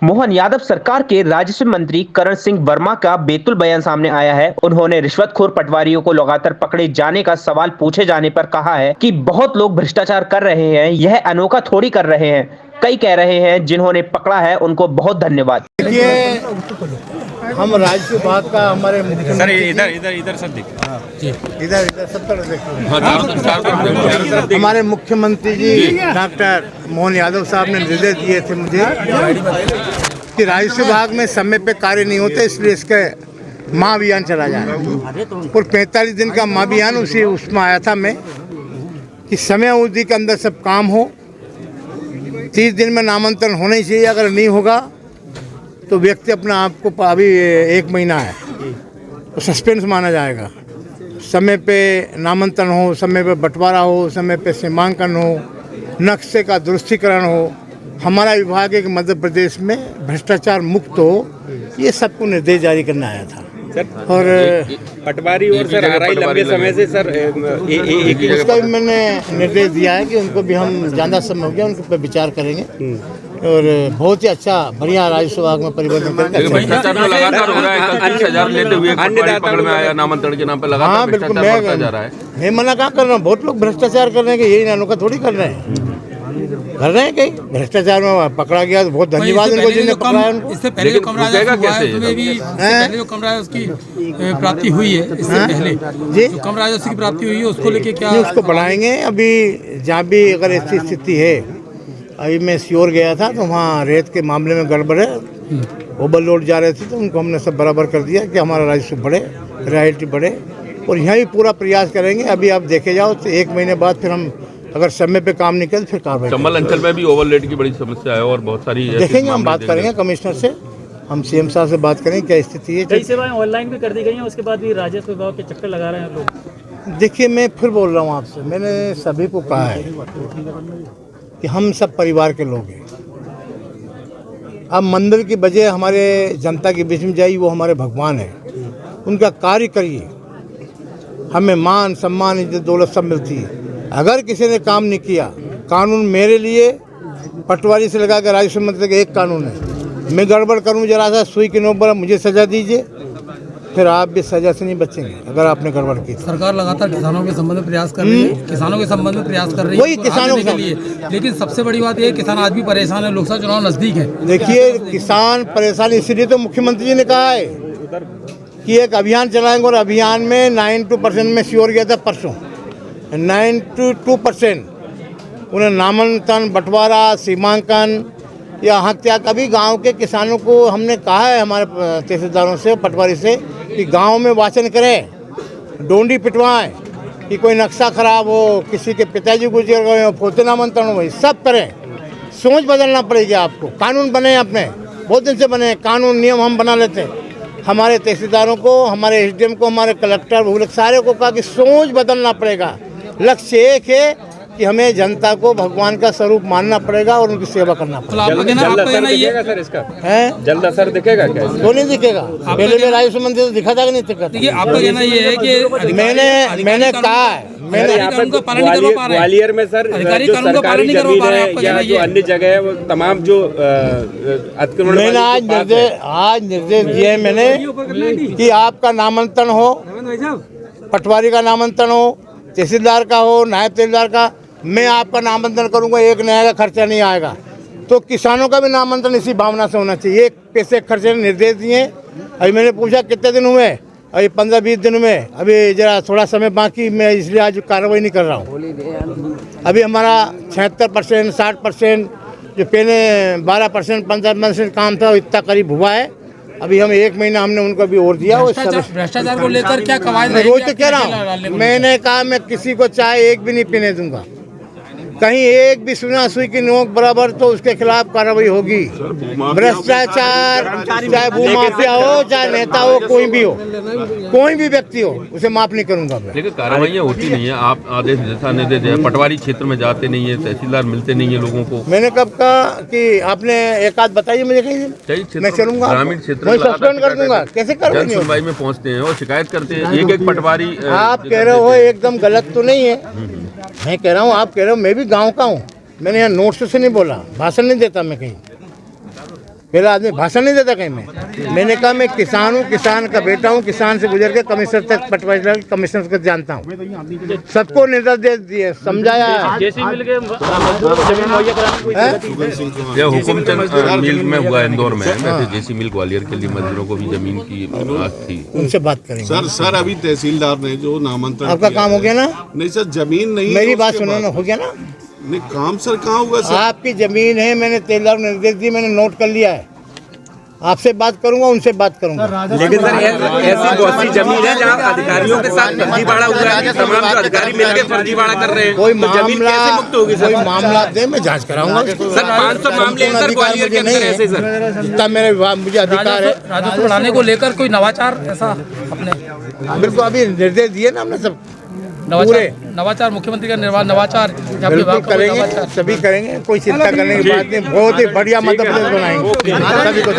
मोहन यादव सरकार के राजस्व मंत्री करण सिंह वर्मा का बेतुल बयान सामने आया है। उन्होंने रिश्वतखोर पटवारियों को लगातार पकड़े जाने का सवाल पूछे जाने पर कहा है कि बहुत लोग भ्रष्टाचार कर रहे हैं, यह अनोखा थोड़ी कर रहे हैं। कई कह रहे हैं जिन्होंने पकड़ा है उनको बहुत धन्यवाद। देखिए, हम राज्य विभाग का हमारे सर इधर सब दिख इधर सब तरफ देखो। हमारे मुख्यमंत्री जी डॉक्टर मोहन यादव साहब ने निर्देश दिए थे मुझे कि राजस्व विभाग में समय पे कार्य नहीं होते, इसलिए इसके महाअभियान चला जाए। और 45 दिन का महाअभियान उसमें आया था मैं कि समय अवधि के अंदर सब काम हो। 30 दिन में नामांतरण होना ही चाहिए। अगर नहीं होगा तो व्यक्ति अपना आप को, अभी 1 महीना है तो सस्पेंस माना जाएगा। समय पे नामांतरण हो, समय पे बंटवारा हो, समय पे सीमांकन हो, नक्शे का दुरुस्तीकरण हो। हमारा विभाग एक मध्य प्रदेश में भ्रष्टाचार मुक्त हो, ये सबको निर्देश जारी करना आया था। और पटवारी और सर आरआई लंबे समय से सर उसका भी मैंने निर्देश दिया है कि उनको भी हम ज़्यादा समय हो गया, उनके पर विचार करेंगे और बहुत ही अच्छा बढ़िया राजस्व विभाग में परिवर्तन करेंगे। भ्रष्टाचार में लगातार हो रहा है, 31,000 लेते हुए पटवारी पकड़ में आया, नामांतरण के नाम पे लगातार भ्रष्टाचार बढ़ता जा रहा है। मैं मना कहाँ कर रहा हूँ, बहुत लोग भ्रष्टाचार कर रहे हैं कि यही अनोखा थोड़ी कर रहे हैं। कहीं भ्रष्टाचार में पकड़ा गया तो बहुत धन्यवाद उनको जिन्होंने पकड़ा है उनको। इससे पहले जो कमरा उसमें भी पहले जो कमरा उसकी प्राप्ति हुई है, इससे पहले जी जो कमरा की प्राप्ति हुई है उसको लेके क्या उसको बढ़ाएंगे। अभी जहाँ भी अगर ऐसी स्थिति है, अभी मैं श्योर गया था तो वहाँ रेत के मामले में गड़बड़ है, ओवरलोड जा रहे थे तो उनको हमने सब बराबर कर दिया कि हमारा राजस्व बढ़े, रॉयल्टी बढ़े। और यहाँ भी पूरा प्रयास करेंगे। अभी आप देखे जाओ तो 1 महीने बाद फिर हम अगर समय पे काम नहीं करे फिर कार्रवाई। चंबल अंचल में भी ओवरलोड की बड़ी समस्या है और बहुत सारी देखेंगे, हम बात करेंगे कमिश्नर से, हम सीएम साहब से बात करेंगे क्या स्थिति है। कई सेवाएं ऑनलाइन भी कर दी गई हैं, उसके बाद भी राजस्व विभाग के चक्कर लगा रहे हैं लोग। देखिए, मैं फिर बोल रहा हूँ आपसे, मैंने सभी को कहा है कि हम सब परिवार के लोग हैं। अब मंदिर की बजाय हमारे जनता के बीच में जाइए, वो हमारे भगवान है, उनका कार्य करिए। हमें मान सम्मान इज्जत दौलत सब मिलती है। अगर किसी ने काम नहीं किया, कानून मेरे लिए पटवारी से लगा कर राजस्व मंत्री का एक कानून है। मैं गड़बड़ करूं जरा सा सुई की नोक पर मुझे सजा दीजिए, फिर आप भी सजा से नहीं बचेंगे अगर आपने गड़बड़ की। सरकार लगातार किसानों के संबंध में प्रयास कर रही है, किसानों के संबंध में प्रयास कर रही है, वही किसानों के लिए। लेकिन सबसे बड़ी बात यह है किसान आज भी परेशान है, लोकसभा चुनाव नजदीक है। देखिए, किसान परेशान इसलिए तो मुख्यमंत्री जी ने कहा है कि एक अभियान चलाएंगे और अभियान में 92% में श्योर गया था परसों। 92% उन्हें नामांकन, बंटवारा, सीमांकन या हक त्याग। अभी गांव के किसानों को हमने कहा है हमारे तहसीलदारों से, पटवारी से, कि गांव में वाचन करें, डोंडी पिटवाएं, कि कोई नक्शा खराब हो, किसी के पिताजी गुजर गए हो, पोते नामांतरण हो, सब करें। सोच बदलना पड़ेगी आपको। कानून बने अपने, बहुत दिन से बने कानून नियम, हम बना लेते हैं। हमारे तहसीलदारों को, हमारे एसडीएम को, हमारे कलेक्टर भूलक सारे को कहा कि सोच बदलना पड़ेगा। लक्ष्य एक है कि हमें जनता को भगवान का स्वरूप मानना पड़ेगा और उनकी सेवा करना पड़ेगा। जल्द असर दिखेगा सर इसका? है जल्द असर दिखेगा क्या? तो नहीं दिखेगा। पहले भी राजस्व मंत्री से दिखा था कि नहीं दिखा? देखिए, आपका कहना ये है कि मैंने कहा है, मैंने ग्वालियर में सर जो सरकारी जमीन है या जो अन्य जगह है वो तमाम जो अतिक्रमण, मैंने आज निर्देश दिए मैंने कि आपका नामांतरण हो, पटवारी का नामांतरण हो, तहसीलदार का हो, नायब तहसीलदार का, मैं आपका नामांतरण करूंगा, 1 नया का खर्चा नहीं आएगा। तो किसानों का भी नामांतरण इसी भावना से होना चाहिए। एक पैसे खर्चे निर्देश दिए। अभी मैंने पूछा कितने दिन हुए, अभी 15-20 दिन में, अभी जरा थोड़ा समय बाकी, मैं इसलिए आज कार्रवाई नहीं कर रहा हूँ। अभी हमारा 76%, 60%, जो पहले 12%, 15% काम था, इतना करीब हुआ है। अभी हम 1 महीना हमने उनको भी और दिया। भ्रष्टाचार को लेकर क्या कवायद मैं रोज तो कह रहा हूँ, मैंने कहा मैं किसी को चाय एक भी नहीं पीने दूंगा। कहीं एक भी सुना सुई की नोक बराबर तो उसके खिलाफ कार्रवाई होगी। भ्रष्टाचार, चाहे भू माफिया हो, चाहे नेता हो, कोई भी हो, कोई भी व्यक्ति हो, उसे माफ नहीं करूंगा मैं। लेकिन कार्रवाइयाँ होती नहीं है। आप आदेश जैसा निर्देश दिया, पटवारी क्षेत्र में जाते नहीं है, तहसीलदार मिलते नहीं है लोगों को। मैंने कब कहा कि आपने एक आध बताइए मुझे, कहीं मैं चलूंगा, ग्रामीण क्षेत्र सस्पेंड कर दूंगा। कैसे कर सुनवाई में पहुँचते हैं और शिकायत करते हैं, एक पटवारी। आप कह रहे हो एकदम गलत तो नहीं है, मैं कह रहा हूँ, आप कह रहे हो, मैं भी गांव का हूँ। मैंने यहाँ नोट्स से नहीं बोला, भाषण नहीं देता मैं कहीं। पहला आदमी भाषण नहीं देता कहीं में। मैंने कहा मैं किसान हूँ, किसान का बेटा हूँ, किसान से गुजर के कमिश्नर तक पटवारी कमिश्नर को जानता हूँ, सबको निर्देश दे दिए, समझाया। जैसे मिल के मजदूरों को जमीन मुहैया कराने कोई दिक्कत नहीं। यह हुकुमचंद मिल में हुआ इंदौर में, वैसे जेसी मिल ग्वालियर के लिए मजदूरों को भी जमीन की आस थी। उनसे बात करेंगे। सर अभी तहसीलदार ने जो नामांतरण आपका काम हो गया ना? नहीं सर, जमीन नहीं। मेरी बात सुनो ना, हो गया ना? नहीं, काम सर कहाँ हुआ सर? आपकी जमीन है, मैंने तहसीलदार को निर्देश दिए, मैंने नोट कर लिया है। आपसे बात करूंगा, उनसे बात करूंगा। लेकिन सर ऐसी बहुत सी जमीन है जहाँ अधिकारियों के साथ फर्जीवाड़ा हुआ है, तमाम जो अधिकारी मिलकर फर्जीवाड़ा कर रहे हैं, कोई तो जमीन कैसे मुक्त होगी सर? कोई मामला दे, मैं जांच कराऊंगा। सर 500 मामले हैं सर ग्वालियर के अंदर ऐसे सर। तब मेरे मुझे अधिकार है। राजस्व बढ़ाने को लेकर कोई नवाचार ऐसा अपने बिल्कुल, अभी निर्देश दिए ना हमने सब नवाचार मुख्यमंत्री का नवाचार बिल्कुल करेंगे, सभी करेंगे, कोई चिंता करने की बात नहीं। बहुत ही बढ़िया मध्य प्रदेश बनाएंगे, सभी को।